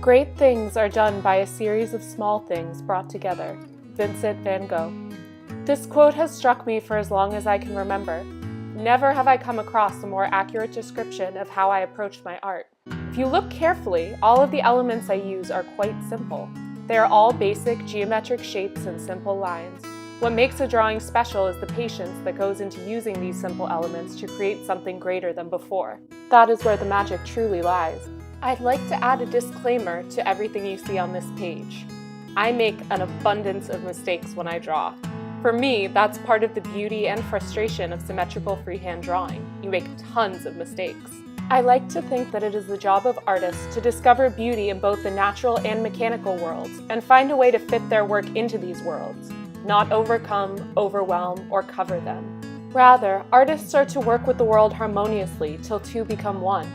Great things are done by a series of small things brought together. Vincent van Gogh. This quote has struck me for as long as I can remember. Never have I come across a more accurate description of how I approach my art. If you look carefully, all of the elements I use are quite simple. They are all basic geometric shapes and simple lines. What makes a drawing special is the patience that goes into using these simple elements to create something greater than before. That is where the magic truly lies. I'd like to add a disclaimer to everything you see on this page. I make an abundance of mistakes when I draw. For me, that's part of the beauty and frustration of symmetrical freehand drawing. You make tons of mistakes. I like to think that it is the job of artists to discover beauty in both the natural and mechanical worlds and find a way to fit their work into these worlds, not overcome, overwhelm, or cover them. Rather, artists are to work with the world harmoniously till two become one.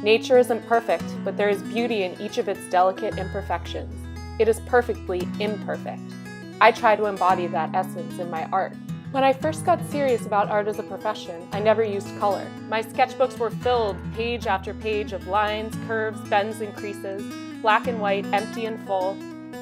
Nature isn't perfect, but there is beauty in each of its delicate imperfections. It is perfectly imperfect. I try to embody that essence in my art. When I first got serious about art as a profession, I never used color. My sketchbooks were filled page after page of lines, curves, bends, and creases, black and white, empty and full.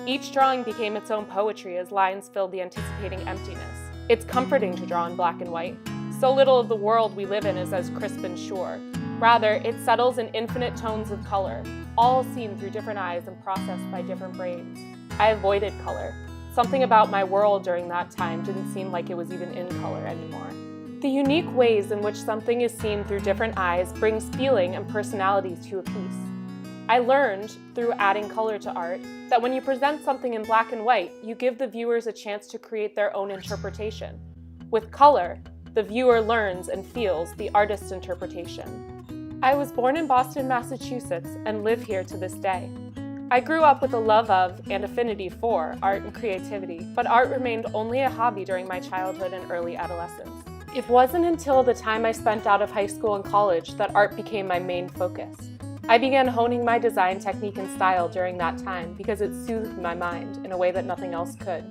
Each drawing became its own poetry as lines filled the anticipating emptiness. It's comforting to draw in black and white. So little of the world we live in is as crisp and sure. Rather, it settles in infinite tones of color, all seen through different eyes and processed by different brains. I avoided color. Something about my world during that time didn't seem like it was even in color anymore. The unique ways in which something is seen through different eyes brings feeling and personality to a piece. I learned, through adding color to art, that when you present something in black and white, you give the viewers a chance to create their own interpretation. With color, the viewer learns and feels the artist's interpretation. I was born in Boston, Massachusetts, and live here to this day. I grew up with a love of and affinity for art and creativity, but art remained only a hobby during my childhood and early adolescence. It wasn't until the time I spent out of high school and college that art became my main focus. I began honing my design technique and style during that time because it soothed my mind in a way that nothing else could.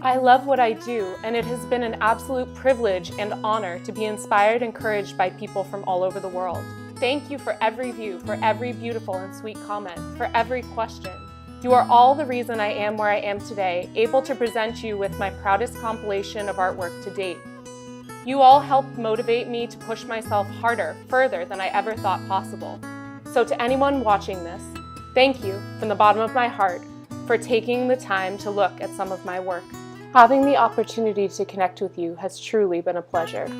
I love what I do, and it has been an absolute privilege and honor to be inspired and encouraged by people from all over the world. Thank you for every view, for every beautiful and sweet comment, for every question. You are all the reason I am where I am today, able to present you with my proudest compilation of artwork to date. You all helped motivate me to push myself harder, further than I ever thought possible. So to anyone watching this, thank you from the bottom of my heart for taking the time to look at some of my work. Having the opportunity to connect with you has truly been a pleasure.